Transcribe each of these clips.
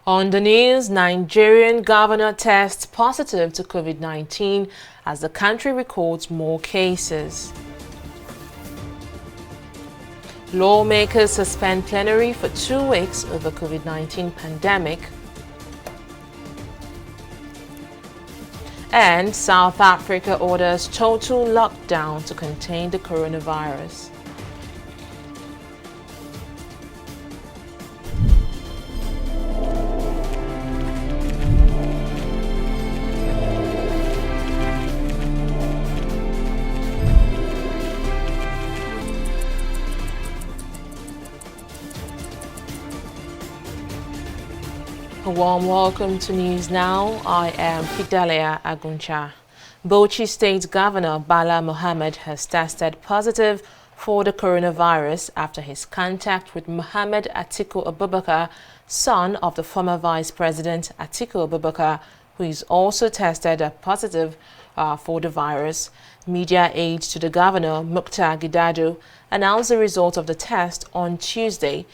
On the news, Nigerian governor tests positive to COVID-19 as the country records more cases. Lawmakers suspend plenary for 2 weeks over COVID-19 pandemic. And South Africa orders total lockdown to contain the coronavirus. A warm welcome to News Now. I am Fidelia Aguncha. Bauchi State Governor Bala Mohammed has tested positive for the coronavirus after his contact with Mohammed Atiku Abubakar, son of the former Vice President Atiku Abubakar, who is also tested positive for the virus. Media aide to the governor, Mukhtar Gidado, announced the result of the test on Tuesday.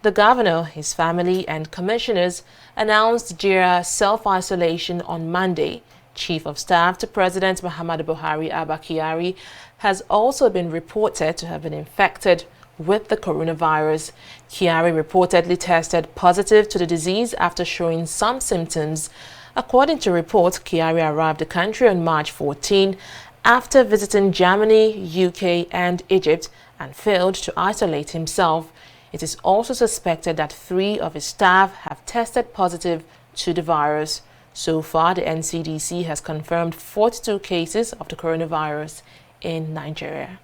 The governor, his family and commissioners announced their self-isolation on Monday. Chief of Staff to President Muhammadu Buhari Abba Kyari has also been reported to have been infected with the coronavirus. Kyari reportedly tested positive to the disease after showing some symptoms. According to reports, Kyari arrived the country on March 14 after visiting Germany, UK and Egypt and failed to isolate himself. It is also suspected that 3 of his staff have tested positive to the virus. So far, the NCDC has confirmed 42 cases of the coronavirus in Nigeria.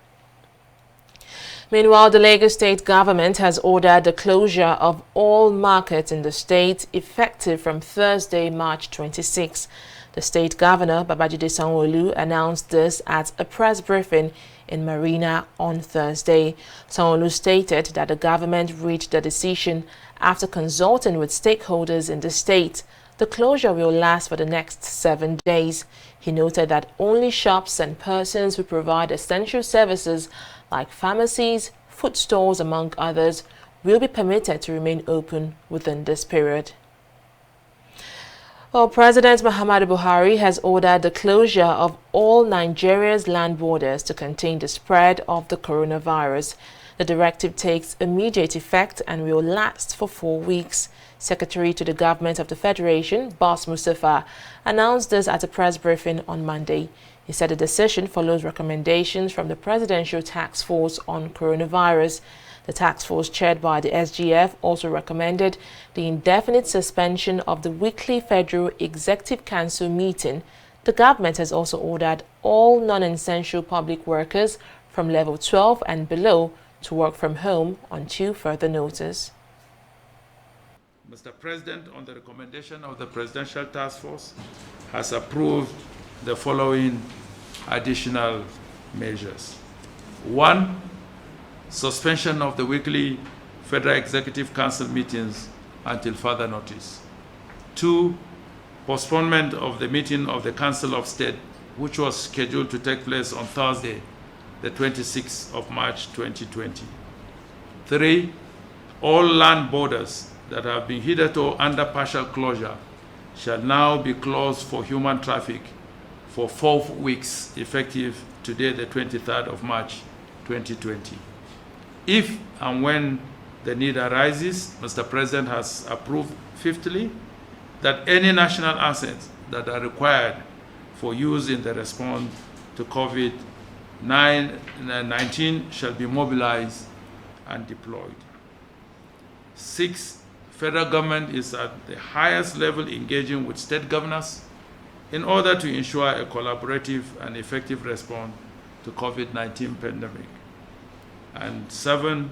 Meanwhile, the Lagos state government has ordered the closure of all markets in the state effective from Thursday, March 26. The state governor, Babajide Sanwo-Olu, announced this at a press briefing in Marina on Thursday. Sanwo-Olu stated that the government reached the decision after consulting with stakeholders in the state. The closure will last for the next 7 days. He noted that only shops and persons who provide essential services like pharmacies, food stores, among others, will be permitted to remain open within this period. Well, President Muhammadu Buhari has ordered the closure of all Nigeria's land borders to contain the spread of the coronavirus. The directive takes immediate effect and will last for 4 weeks. Secretary to the Government of the Federation, Boss Mustafa, announced this at a press briefing on Monday. He said the decision follows recommendations from the Presidential Task Force on Coronavirus. The task force chaired by the SGF also recommended the indefinite suspension of the weekly Federal Executive Council meeting. The government has also ordered all non-essential public workers from level 12 and below to work from home until further notice. Mr. President, on the recommendation of the Presidential Task Force, has approved the following additional measures. 1. Suspension of the weekly Federal Executive Council meetings until further notice. 2. Postponement of the meeting of the Council of State, which was scheduled to take place on Thursday, the 26th of March 2020. 3. All land borders that have been hitherto under partial closure shall now be closed for human traffic for 4 weeks, effective today, the 23rd of March 2020. If and when the need arises, Mr. President has approved, fifthly, that any national assets that are required for use in the response to COVID-19 shall be mobilized and deployed. 6, federal government is at the highest level engaging with state governors in order to ensure a collaborative and effective response to COVID-19 pandemic. And 7,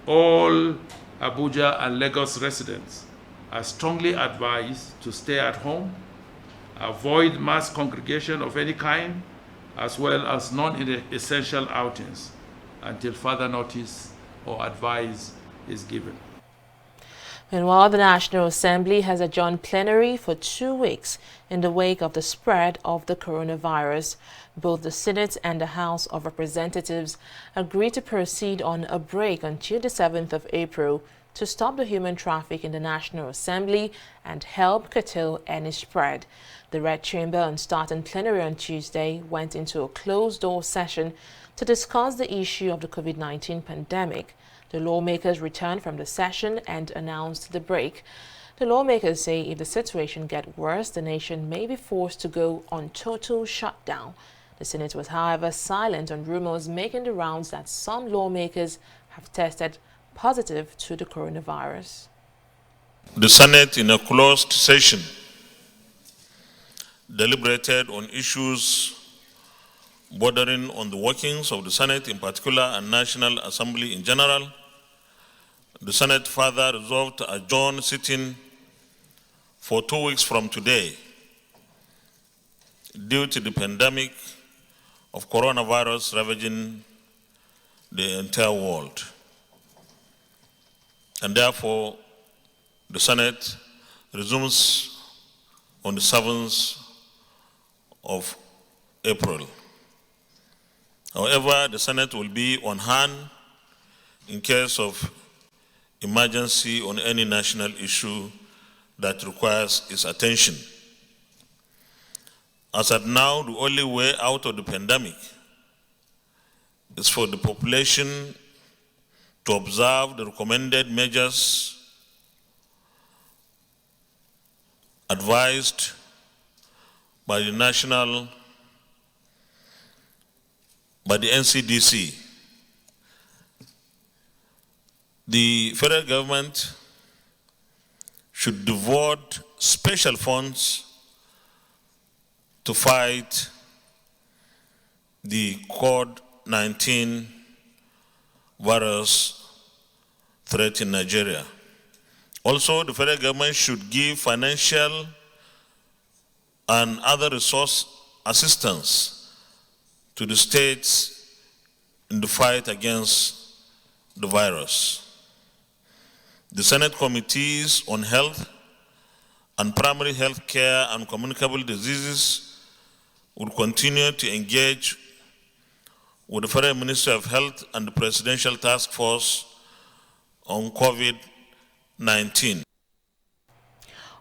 all Abuja and Lagos residents are strongly advised to stay at home, avoid mass congregation of any kind, as well as non-essential outings until further notice or advice is given. Meanwhile, the National Assembly has adjourned plenary for 2 weeks in the wake of the spread of the coronavirus. Both the Senate and the House of Representatives agreed to proceed on a break until the 7th of April to stop the human traffic in the National Assembly and help curtail any spread. The Red Chamber on starting plenary on Tuesday went into a closed-door session to discuss the issue of the COVID-19 pandemic. The lawmakers returned from the session and announced the break. The lawmakers say if the situation gets worse, the nation may be forced to go on total shutdown. The Senate was, however, silent on rumors making the rounds that some lawmakers have tested positive to the coronavirus. The Senate, in a closed session, deliberated on issues bordering on the workings of the Senate in particular and National Assembly in general. The Senate further resolved to adjourn sitting for 2 weeks from today due to the pandemic of coronavirus ravaging the entire world. And therefore, the Senate resumes on the 7th of April. However, the Senate will be on hand in case of emergency on any national issue that requires its attention. As at now, the only way out of the pandemic is for the population to observe the recommended measures advised by the NCDC. The federal government should devote special funds to fight the COVID-19 virus threat in Nigeria. Also, the federal government should give financial and other resource assistance to the states in the fight against the virus. The Senate committees on health and primary health care and communicable diseases will continue to engage with the Federal Ministry of Health and the Presidential Task Force on COVID-19.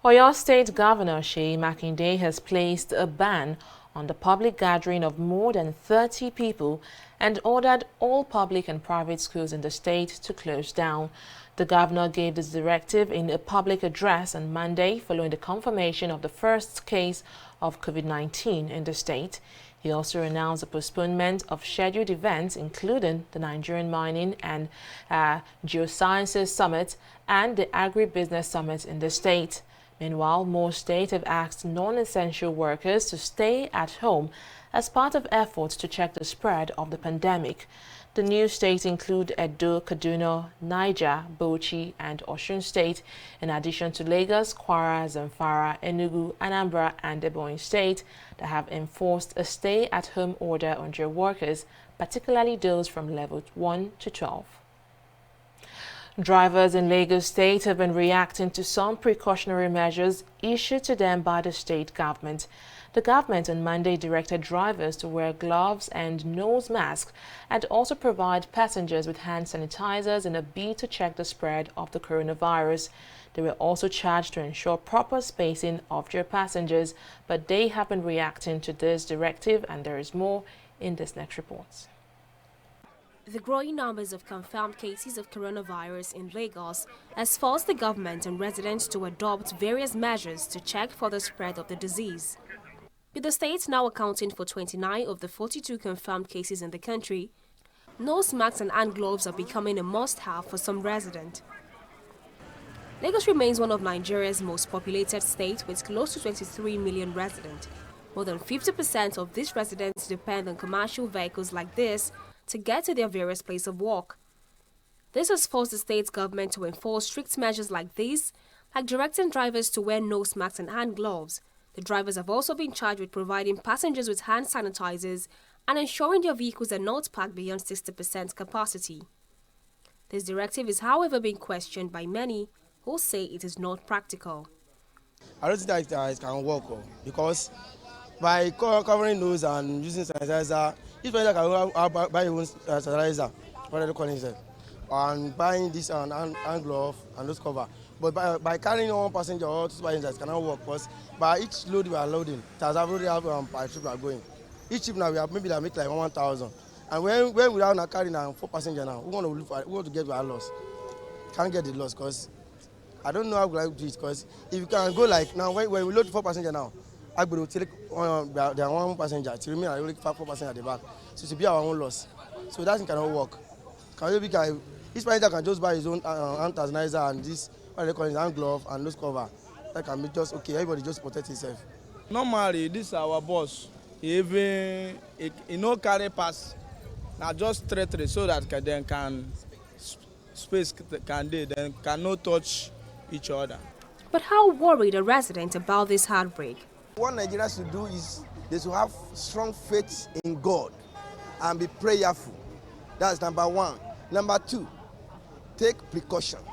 Oyo State Governor Seyi Makinde has placed a ban on the public gathering of more than 30 people and ordered all public and private schools in the state to close down. The governor gave this directive in a public address on Monday following the confirmation of the first case of COVID-19 in the state. He also announced the postponement of scheduled events, including the Nigerian Mining and Geosciences Summit and the Agribusiness Summit in the state. Meanwhile, most states have asked non-essential workers to stay at home as part of efforts to check the spread of the pandemic. The new states include Edo, Kaduna, Niger, Bauchi, and Osun State, in addition to Lagos, Kwara, Zamfara, Enugu, Anambra, and Ebonyi State that have enforced a stay-at-home order on their workers, particularly those from level 1 to 12. Drivers in Lagos State have been reacting to some precautionary measures issued to them by the state government. The government on Monday directed drivers to wear gloves and nose masks and also provide passengers with hand sanitizers in a bid to check the spread of the coronavirus. They were also charged to ensure proper spacing of their passengers, but they have been reacting to this directive, and there is more in this next report. The growing numbers of confirmed cases of coronavirus in Lagos has forced the government and residents to adopt various measures to check for the spread of the disease. With the state now accounting for 29 of the 42 confirmed cases in the country, nose masks and hand gloves are becoming a must-have for some residents. Lagos remains one of Nigeria's most populated states with close to 23 million residents. More than 50% of these residents depend on commercial vehicles like this to get to their various places of work. This has forced the state government to enforce strict measures like these, like directing drivers to wear nose masks and hand gloves. The drivers have also been charged with providing passengers with hand sanitizers and ensuring their vehicles are not parked beyond 60% capacity. This directive is, however, being questioned by many who say it is not practical. I don't think that it can work because by covering nose and using sanitizer, each person can buy your own sanitizer. What are they calling it? and buying this hand glove and those cover. But by carrying one passenger or two passengers cannot work because by each load we are loading, it has already have per trip we are going. Each trip now we have maybe like make like 1,000. And when we are now carrying 4 passengers now, we want to get our loss. Can't get the loss because I don't know how we do it because if you can go like now when we load 4 passengers now, I will take their 1 passenger to remain only 4 passengers at the back. So it will be our own loss. So that cannot work. Each passenger can just buy his own hand sanitizer and this what they call his hand glove and nose cover. That can be just okay. Everybody just protect himself. Normally, this is our boss. He no carry pass. Now just straight so that they can space then cannot touch each other. But how worried are residents about this outbreak? What Nigeria should do is they should have strong faith in God and be prayerful. That's number 1. Number 2, take precautions.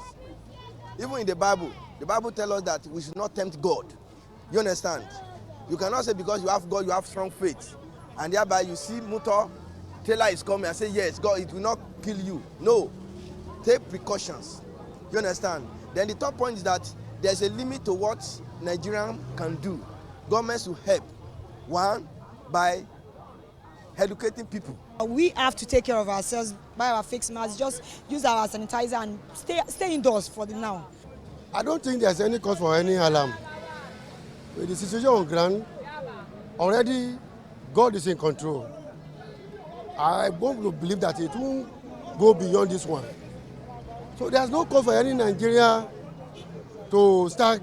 Even in the Bible tells us that we should not tempt God. You understand? You cannot say because you have God, you have strong faith. And thereby you see motor, trailer is coming and say, yes, God, it will not kill you. No, take precautions. You understand? Then the third point is that there's a limit to what Nigerian can do. Governments will help. 1, by educating people. We have to take care of ourselves, buy our face masks, just use our sanitizer and stay indoors for the now. I don't think there's any cause for any alarm. With the situation on ground, already God is in control. I want to believe that it won't go beyond this one. So there's no cause for any Nigeria to start,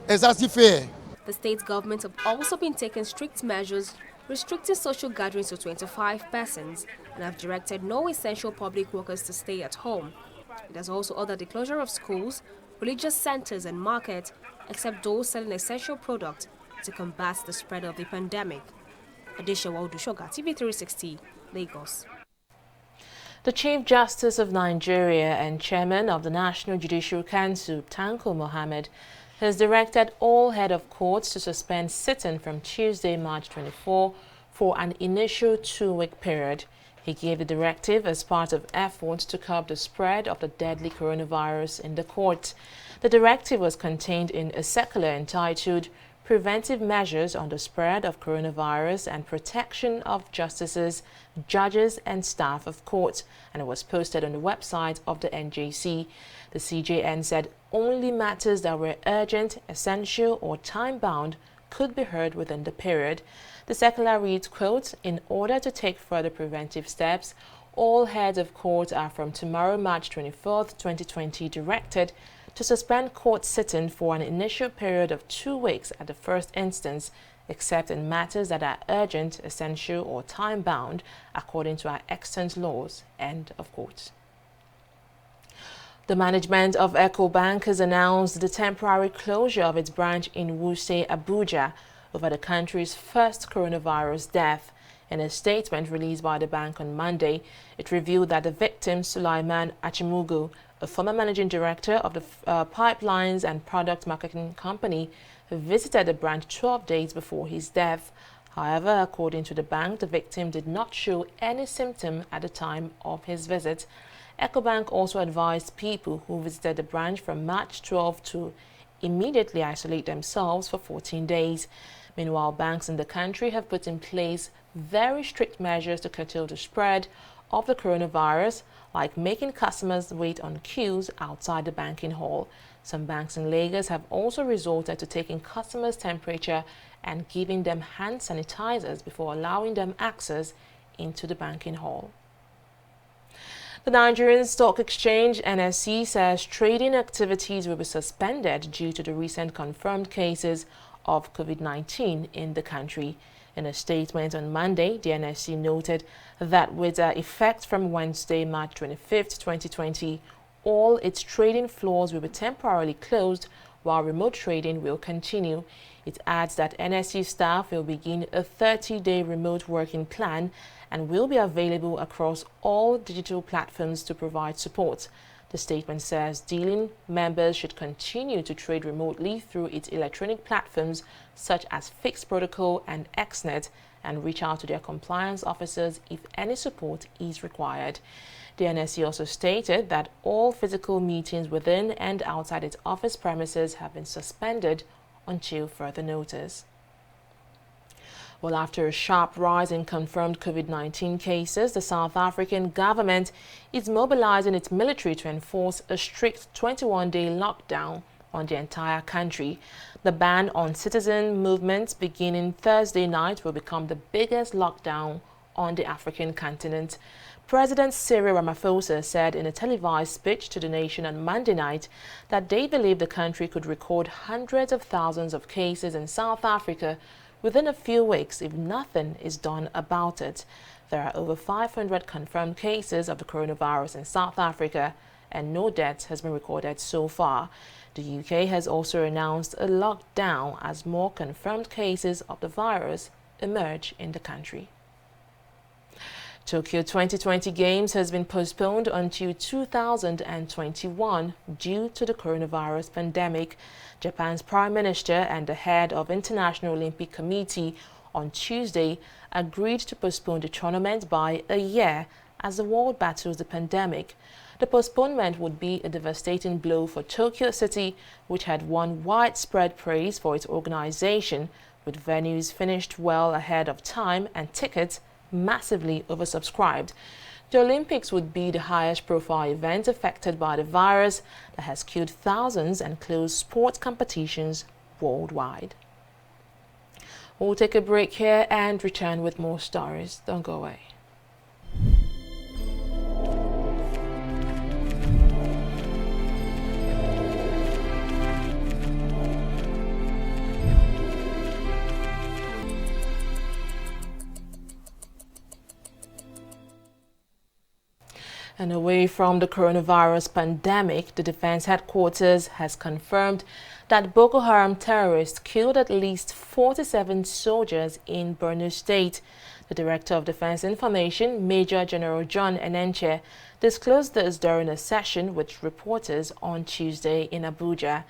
excessive fear. The state government have also been taking strict measures restricting social gatherings to 25 persons and have directed no essential public workers to stay at home. It has also ordered the closure of schools, religious centers and markets, except those selling essential products to combat the spread of the pandemic. Adeshawa Odushoga, TV360, Lagos. The Chief Justice of Nigeria and Chairman of the National Judicial Council, Tanko Mohammed, has directed all head of courts to suspend sitting from Tuesday, March 24, for an initial 2-week period. He gave the directive as part of efforts to curb the spread of the deadly coronavirus in the court. The directive was contained in a circular entitled Preventive Measures on the Spread of Coronavirus and Protection of Justices, Judges and Staff of Court, and it was posted on the website of the NJC. The CJN said only matters that were urgent, essential or time-bound could be heard within the period. The circular reads, quote, "In order to take further preventive steps, all heads of court are from tomorrow, March 24th, 2020, directed to suspend court sitting for an initial period of 2 weeks at the first instance, except in matters that are urgent, essential or time-bound according to our extant laws." End of quote. The management of EcoBank has announced the temporary closure of its branch in Wuse, Abuja, over the country's first coronavirus death. In a statement released by the bank on Monday, it revealed that the victim, Sulaiman Achimugu, a former managing director of the Pipelines and Product Marketing Company, visited the branch 12 days before his death. However, according to the bank, the victim did not show any symptom at the time of his visit. EcoBank also advised people who visited the branch from March 12 to immediately isolate themselves for 14 days. Meanwhile, banks in the country have put in place very strict measures to curtail the spread of the coronavirus, like making customers wait on queues outside the banking hall. Some banks in Lagos have also resorted to taking customers' temperature and giving them hand sanitizers before allowing them access into the banking hall. The Nigerian Stock Exchange (NSE) says trading activities will be suspended due to the recent confirmed cases of COVID-19 in the country. In a statement on Monday, the NSE noted that with effect from Wednesday, March 25th, 2020, all its trading floors will be temporarily closed while remote trading will continue. It adds that NSE staff will begin a 30-day remote working plan and will be available across all digital platforms to provide support. The statement says dealing members should continue to trade remotely through its electronic platforms such as Fixed Protocol and XNet and reach out to their compliance officers if any support is required. The NSC also stated that all physical meetings within and outside its office premises have been suspended until further notice. Well, after a sharp rise in confirmed COVID-19 cases, the South African government is mobilizing its military to enforce a strict 21-day lockdown on the entire country. The ban on citizen movements beginning Thursday night will become the biggest lockdown on the African continent. President Cyril Ramaphosa said in a televised speech to the nation on Monday night that they believe the country could record hundreds of thousands of cases in South Africa within a few weeks if nothing is done about it. There are over 500 confirmed cases of the coronavirus in South Africa and no death has been recorded so far. The UK has also announced a lockdown as more confirmed cases of the virus emerge in the country. Tokyo 2020 Games has been postponed until 2021 due to the coronavirus pandemic. Japan's Prime Minister and the head of International Olympic Committee on Tuesday agreed to postpone the tournament by a year as the world battles the pandemic. The postponement would be a devastating blow for Tokyo City, which had won widespread praise for its organization, with venues finished well ahead of time and tickets massively oversubscribed. The Olympics would be the highest profile event affected by the virus that has killed thousands and closed sports competitions worldwide. We'll take a break here and return with more stories. Don't go away. And away from the coronavirus pandemic, the Defense Headquarters has confirmed that Boko Haram terrorists killed at least 47 soldiers in Borno State. The Director of Defense Information, Major General John Enenche, disclosed this during a session with reporters on Tuesday in Abuja.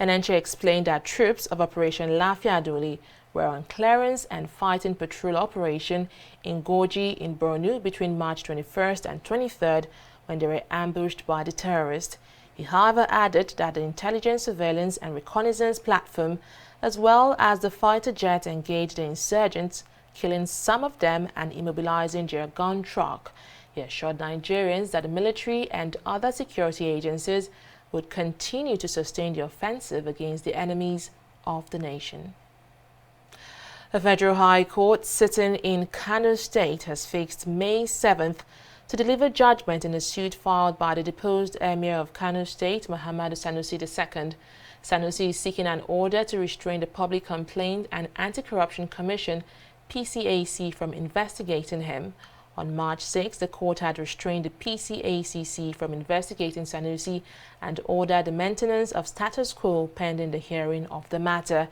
Enenche explained that troops of Operation Lafia Aduli were on clearance and fighting patrol operation in Goji in Borno between March 21st and 23rd when they were ambushed by the terrorists. He, however, added that the intelligence, surveillance and reconnaissance platform, as well as the fighter jet, engaged the insurgents, killing some of them and immobilizing their gun truck. He assured Nigerians that the military and other security agencies would continue to sustain the offensive against the enemies of the nation. A federal high court sitting in Kano State has fixed May 7th to deliver judgment in a suit filed by the deposed Emir of Kano State, Muhammadu Sanusi II. Sanusi is seeking an order to restrain the Public Complaint and Anti-Corruption Commission, PCAC, from investigating him. On March 6, the court had restrained the PCACC from investigating Sanusi and ordered the maintenance of status quo pending the hearing of the matter.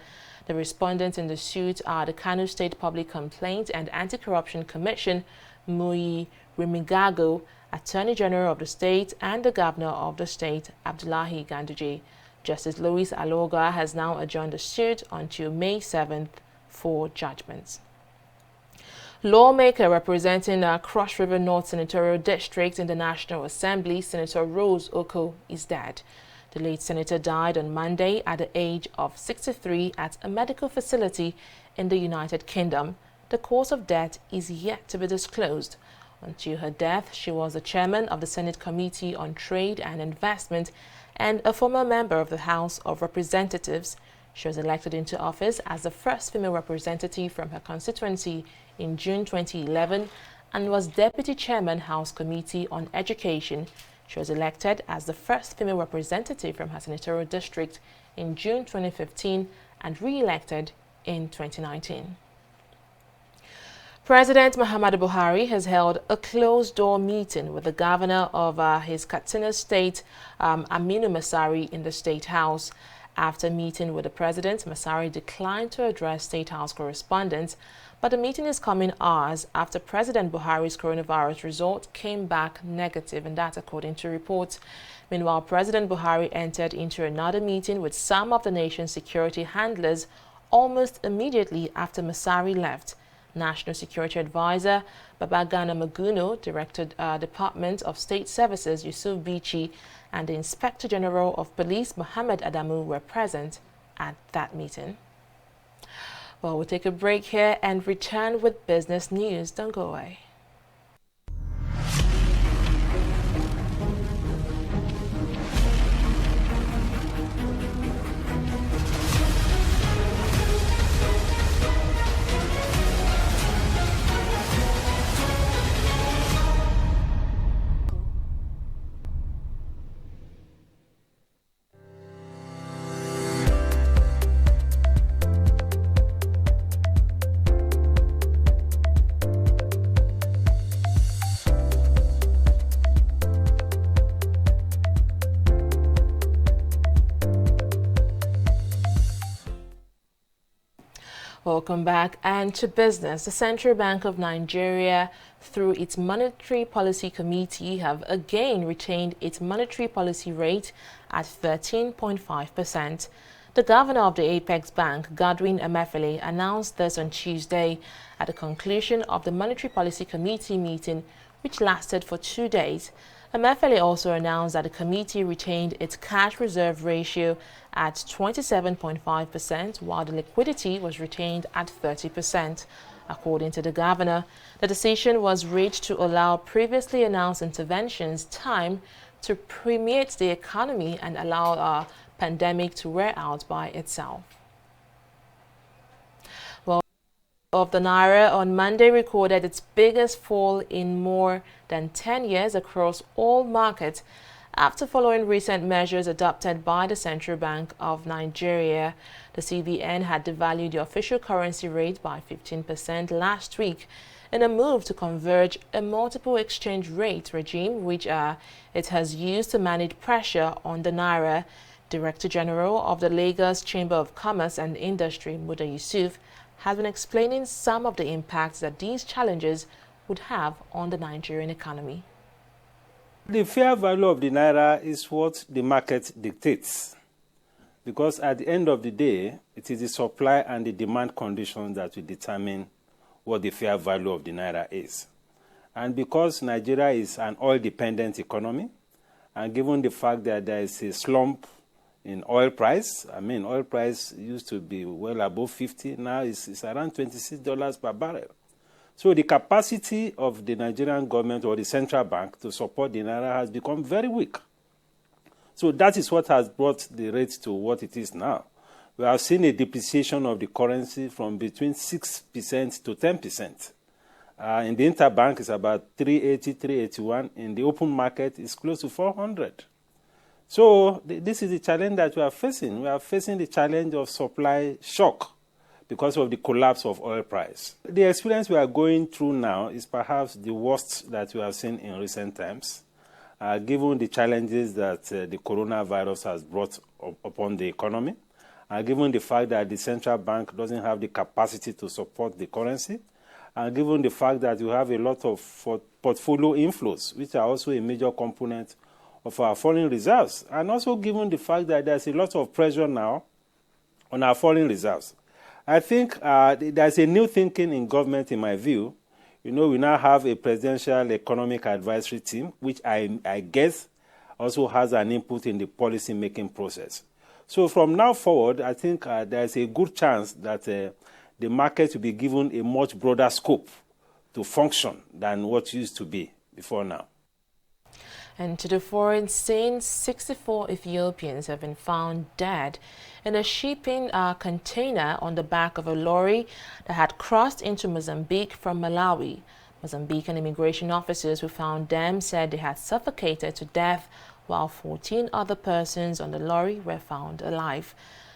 The respondents in the suit are the Kano State Public Complaint and Anti-Corruption Commission, Muyi Rimigago, Attorney General of the state, and the Governor of the state, Abdullahi Ganduje. Justice Louis Aloga has now adjourned the suit until May 7th for judgments. Lawmaker representing Cross River North Senatorial District in the National Assembly, Senator Rose Oko, is dead. The late senator died on Monday at the age of 63 at a medical facility in the United Kingdom. The cause of death is yet to be disclosed. Until her death, she was the chairman of the Senate Committee on Trade and Investment and a former member of the House of Representatives. She was elected into office as the first female representative from her constituency in June 2011 and was Deputy Chairman, House Committee on Education. She was elected as the first female representative from her senatorial district in June 2015 and re-elected in 2019. President Muhammadu Buhari has held a closed-door meeting with the governor of his Katsina state, Aminu Masari, in the State House. After meeting with the president, Masari declined to address State House correspondents, but the meeting is coming hours after President Buhari's coronavirus result came back negative, and that's according to reports. Meanwhile, President Buhari entered into another meeting with some of the nation's security handlers almost immediately after Masari left. National Security Advisor Babagana Maguno, Director Department of State Services Yusuf Bichi, and the Inspector General of Police Mohammed Adamu were present at that meeting. Well, we'll take a break here and return with business news. Don't go away. Welcome back and to business. The Central Bank of Nigeria, through its Monetary Policy Committee, have again retained its monetary policy rate at 13.5%. The governor of the Apex Bank, Godwin Emefiele, announced this on Tuesday at the conclusion of the Monetary Policy Committee meeting, which lasted for 2 days. Emefiele also announced that the committee retained its cash reserve ratio at 27.5%, while the liquidity was retained at 30%. According to the governor, the decision was reached to allow previously announced interventions time to permeate the economy and allow our pandemic to wear out by itself. Well, of the naira on Monday recorded its biggest fall in more than 10 years across all markets after following recent measures adopted by the Central Bank of Nigeria. The CBN had devalued the official currency rate by 15% last week in a move to converge a multiple exchange rate regime which it has used to manage pressure on the naira. Director General of the Lagos Chamber of Commerce and Industry, Muda Yusuf, has been explaining some of the impacts that these challenges would have on the Nigerian economy. The fair value of the naira is what the market dictates, because at the end of the day, it is the supply and the demand conditions that will determine what the fair value of the naira is. And because Nigeria is an oil-dependent economy, and given the fact that there is a slump in oil price, oil price used to be well above 50, now it's around $26 per barrel. So the capacity of the Nigerian government or the central bank to support the naira has become very weak. So that is what has brought the rate to what it is now. We have seen a depreciation of the currency from between 6% to 10%. In the interbank, it's about 380, 381. In the open market, it's close to 400. So this is the challenge that we are facing. We are facing the challenge of supply shock because of the collapse of oil price. The experience we are going through now is perhaps the worst that we have seen in recent times, given the challenges that the coronavirus has brought upon the economy, given the fact that the central bank doesn't have the capacity to support the currency, and given the fact that you have a lot of portfolio inflows, which are also a major component of our foreign reserves, and also given the fact that there's a lot of pressure now on our foreign reserves. I think there's a new thinking in government, in my view. You know, we now have a presidential economic advisory team, which I guess also has an input in the policy-making process. So from now forward, I think there's a good chance that the market will be given a much broader scope to function than what used to be before now. And to the foreign scene, 64 Ethiopians have been found dead in a shipping container on the back of a lorry that had crossed into Mozambique from Malawi. Mozambican immigration officers who found them said they had suffocated to death, while 14 other persons on the lorry were found alive.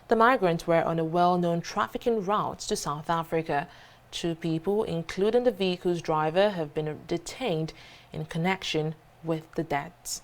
The migrants were on a well-known trafficking route to South Africa. 2 people, including the vehicle's driver, have been detained in connection with the deaths.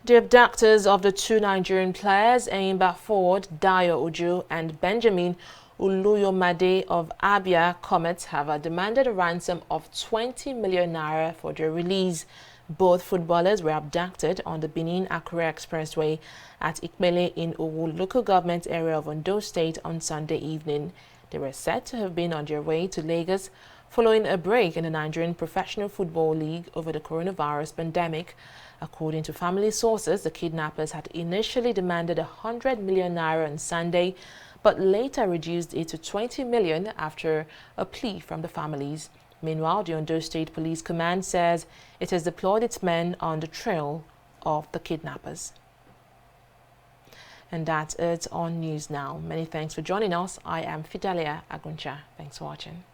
The abductors of the 2 Nigerian players, Enyimba Ford, Dayo Ojo, and Benjamin Uluyomade of Abia Comets, have demanded a ransom of 20 million naira for their release. Both footballers were abducted on the Benin-Akure Expressway at Ikmele in Owo local government area of Ondo State on Sunday evening. They were said to have been on their way to Lagos following a break in the Nigerian Professional Football League over the coronavirus pandemic. According to family sources, the kidnappers had initially demanded 100 million naira on Sunday, but later reduced it to 20 million after a plea from the families. Meanwhile, the Ondo State Police Command says it has deployed its men on the trail of the kidnappers. And that's it on News Now. Many thanks for joining us. I am Fidelia Aguncha. Thanks for watching.